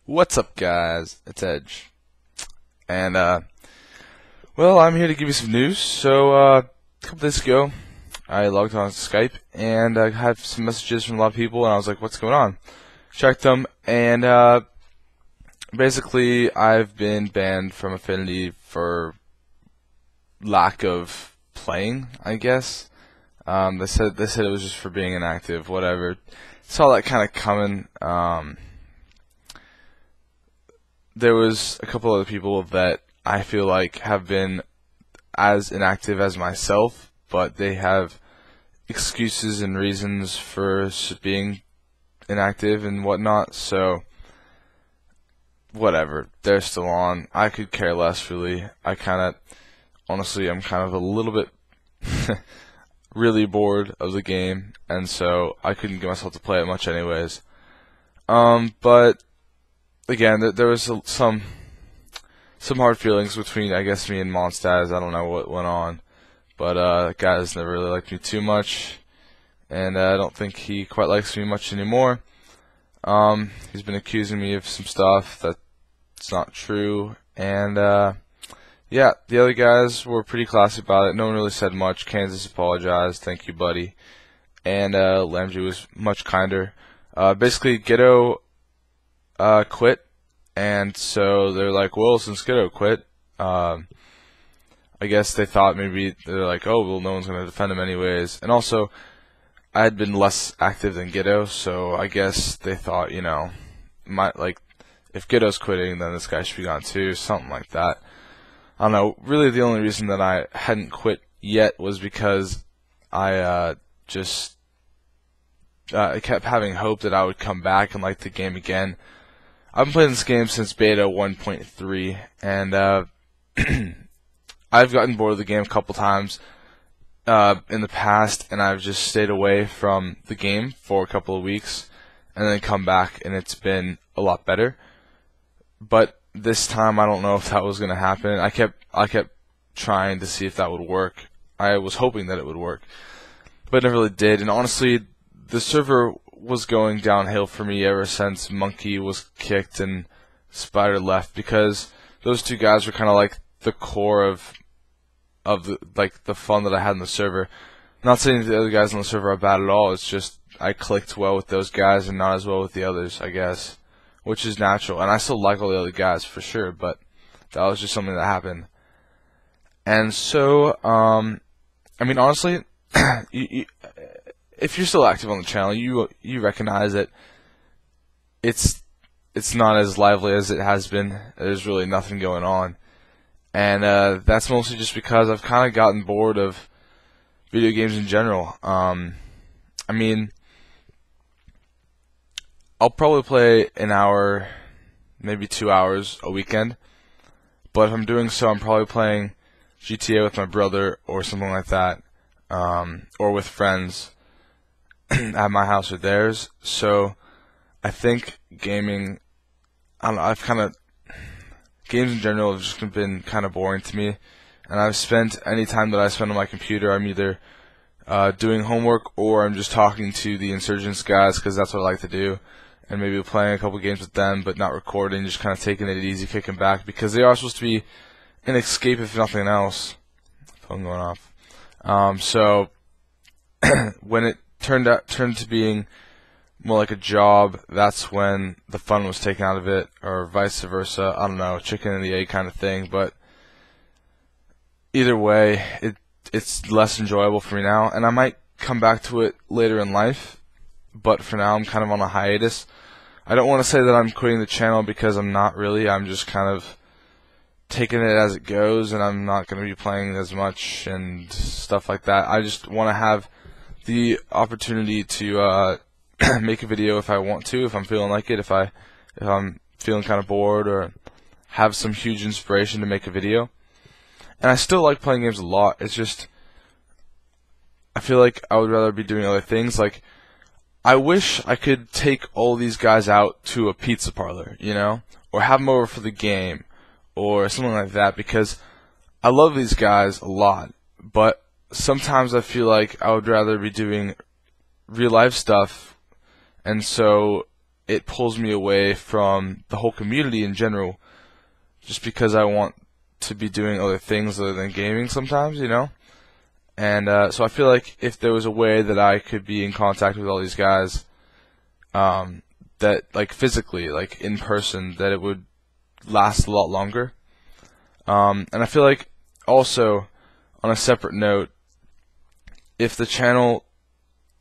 What's up, guys? It's Edge, and well, I'm here to give you some news. So, a couple days ago, I logged on to Skype, and I had some messages from a lot of people, and I was like, "What's going on?" Checked them, and basically, I've been banned from Affinity for lack of playing, I guess. They said it was just for being inactive, whatever. Saw that kind of coming. There was a couple other people that I feel like have been as inactive as myself, but they have excuses and reasons for being inactive and whatnot, so whatever. They're still on. I could care less, really. Honestly, I'm kind of a little bit really bored of the game, and so I couldn't get myself to play it much anyways. But again, there was some hard feelings between, I guess, me and Mondstaz. I don't know what went on, but that guy's never really liked me too much, and I don't think he quite likes me much anymore. He's been accusing me of some stuff that's not true, and yeah, the other guys were pretty classy about it. No one really said much. Kansas apologized, thank you, buddy, and Lamji was much kinder. Basically, Ghetto quit, and so they're like, well, since Ghetto quit, I guess they thought maybe they're like, oh, well, no one's going to defend him anyways. And also, I had been less active than Ghetto, so I guess they thought, if Ghetto's quitting, then this guy should be gone too, something like that. I don't know. Really, the only reason that I hadn't quit yet was because I I kept having hope that I would come back and like the game again. I've been playing this game since beta 1.3, and I've gotten bored of the game a couple times in the past, and I've just stayed away from the game for a couple of weeks, and then come back, and it's been a lot better. But this time, I don't know if that was going to happen. I kept trying to see if that would work. I was hoping that it would work, but it never really did. And honestly, the server was going downhill for me ever since Monkey was kicked and Spider left, because those two guys were kind of like the core of the fun that I had in the server. Not saying the other guys on the server are bad at all. It's just I clicked well with those guys and not as well with the others, I guess, which is natural. And I still like all the other guys for sure, but that was just something that happened. And so, I mean, honestly, if you're still active on the channel, you recognize that it's not as lively as it has been. There's really nothing going on, and that's mostly just because I've kind of gotten bored of video games in general. I mean, I'll probably play an hour, maybe 2 hours a weekend, but if I'm doing so, I'm probably playing GTA with my brother or something like that, or with friends at my house or theirs. So I think gaming, I don't know, games in general have just been kind of boring to me, and I've spent any time that I spend on my computer, I'm either doing homework or I'm just talking to the Insurgents guys, because that's what I like to do, and maybe playing a couple games with them, but not recording, just kind of taking it easy, kicking back, because they are supposed to be an escape if nothing else. Phone going off. So when it turned to being more like a job, that's when the fun was taken out of it, or vice versa. I don't know, chicken and the egg kind of thing. But either way, it's less enjoyable for me now, and I might come back to it later in life. But for now, I'm kind of on a hiatus. I don't want to say that I'm quitting the channel, because I'm not really. I'm just kind of taking it as it goes, and I'm not going to be playing as much and stuff like that. I just want to have the opportunity to make a video if I want to, if I'm feeling like it, if I'm feeling kind of bored or have some huge inspiration to make a video. And I still like playing games a lot. It's just I feel like I would rather be doing other things. Like, I wish I could take all these guys out to a pizza parlor, or have them over for the game or something like that, because I love these guys a lot, but sometimes I feel like I would rather be doing real life stuff, and so it pulls me away from the whole community in general, just because I want to be doing other things other than gaming sometimes, you know? And so I feel like if there was a way that I could be in contact with all these guys, that like physically, like in person, that it would last a lot longer. And I feel like also, on a separate note, if the channel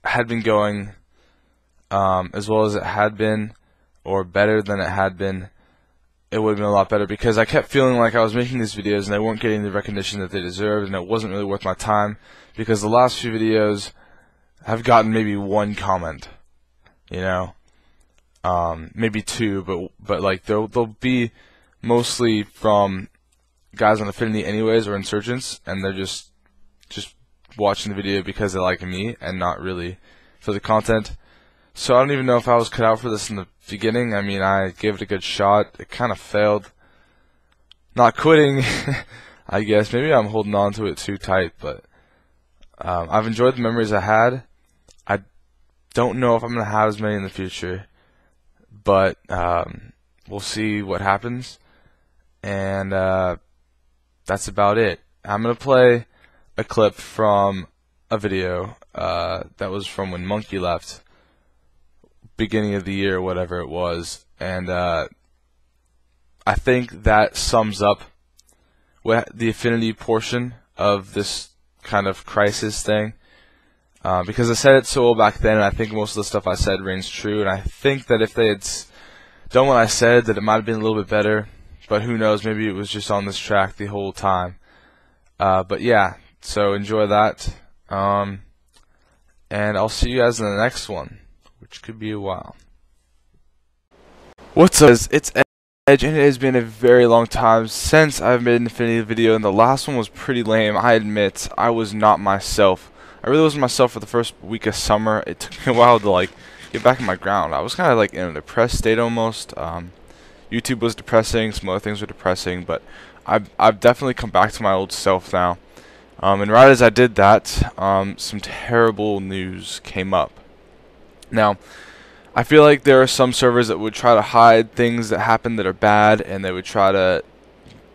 had been going as well as it had been, or better than it had been, it would have been a lot better, because I kept feeling like I was making these videos and they weren't getting the recognition that they deserved, and it wasn't really worth my time, because the last few videos have gotten maybe one comment, you know, maybe two, but like they'll be mostly from guys on Affinity anyways, or insurgents, and they're just watching the video because they like me and not really for the content. So I don't even know if I was cut out for this in the beginning. I mean, I gave it a good shot. It kind of failed. Not quitting, I guess. Maybe I'm holding on to it too tight, but I've enjoyed the memories I had. I don't know if I'm going to have as many in the future, but we'll see what happens. And that's about it. I'm going to play a clip from a video that was from when Monkey left, beginning of the year, whatever it was, and I think that sums up what the Affinity portion of this kind of crisis thing, because I said it so well back then, and I think most of the stuff I said rings true, and I think that if they had done what I said, that it might have been a little bit better, but who knows, maybe it was just on this track the whole time. But yeah, so enjoy that, and I'll see you guys in the next one, which could be a while. What's up? It's Edge, and it has been a very long time since I've made an Affinity video, and the last one was pretty lame. I admit, I was not myself. I really wasn't myself for the first week of summer. It took me a while to like get back in my ground. I was kind of like in a depressed state almost. YouTube was depressing, some other things were depressing, but I've definitely come back to my old self now. And right as I did that, some terrible news came up. Now, I feel like there are some servers that would try to hide things that happen that are bad, and they would try to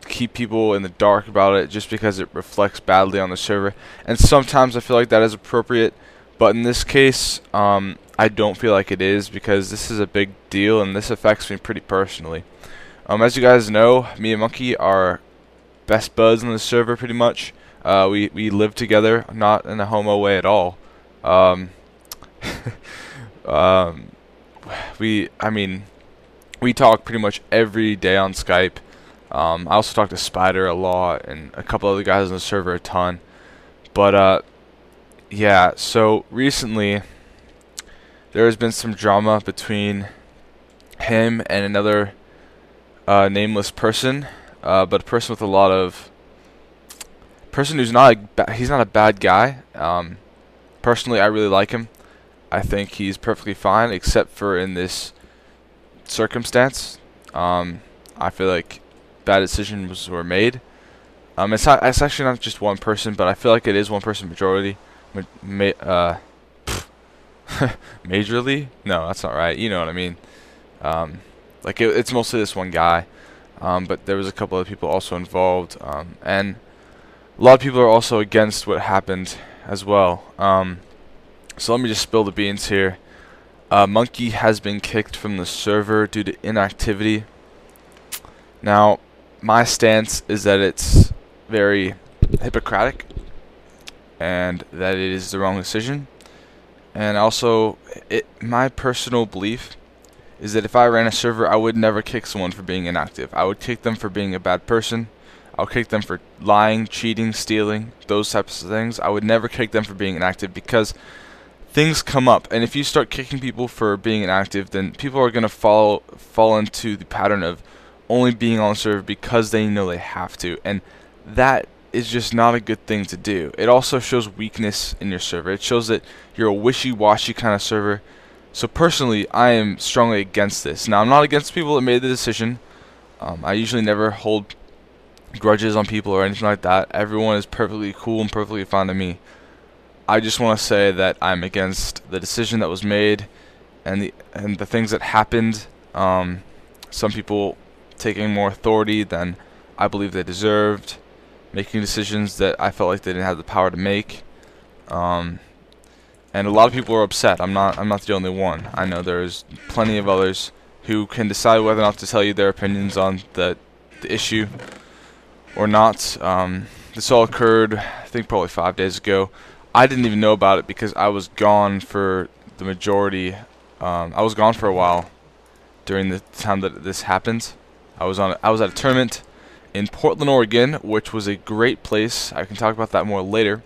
keep people in the dark about it just because it reflects badly on the server. And sometimes I feel like that is appropriate, but in this case, I don't feel like it is, because this is a big deal and this affects me pretty personally. As you guys know, me and Monkey are best buds on the server pretty much. We live together, not in a homo way at all. We talk pretty much every day on Skype. I also talk to Spider a lot and a couple other guys on the server a ton. But yeah, so recently there has been some drama between him and another nameless person, but a person with a lot of who's not he's not a bad guy. Personally, I really like him. I think he's perfectly fine, except for in this circumstance. I feel like bad decisions were made. It's actually not just one person, but I feel like it is one person majority. Majorly? No, that's not right. You know what I mean. Like it's mostly this one guy, but there was a couple other people also involved, and a lot of people are also against what happened as well. So let me just spill the beans here. Monkey has been kicked from the server due to inactivity. Now, my stance is that it's very Hippocratic and that it is the wrong decision. And also, my personal belief is that if I ran a server, I would never kick someone for being inactive. I would kick them for being a bad person. I would kick them for lying, cheating, stealing, those types of things. I would never kick them for being inactive, because things come up, and if you start kicking people for being inactive, then people are going to fall into the pattern of only being on the server because they know they have to, and that is just not a good thing to do. It also shows weakness in your server. It shows that you're a wishy-washy kind of server. So personally, I am strongly against this. Now, I'm not against people that made the decision. I usually never hold grudges on people or anything like that. Everyone is perfectly cool and perfectly fine to me. I just want to say that I'm against the decision that was made, and the things that happened. Some people taking more authority than I believe they deserved, making decisions that I felt like they didn't have the power to make. And a lot of people are upset. I'm not the only one. I know there's plenty of others who can decide whether or not to tell you their opinions on the issue or not. This all occurred, I think, probably 5 days ago. I didn't even know about it because I was gone for the majority. I was gone for a while during the time that this happened. I was at a tournament in Portland, Oregon, which was a great place. I can talk about that more later.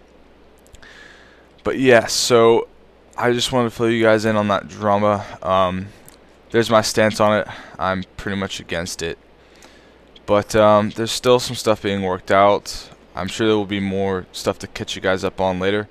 But yeah, so I just wanted to fill you guys in on that drama. There's my stance on it. I'm pretty much against it. But there's still some stuff being worked out. I'm sure there will be more stuff to catch you guys up on later.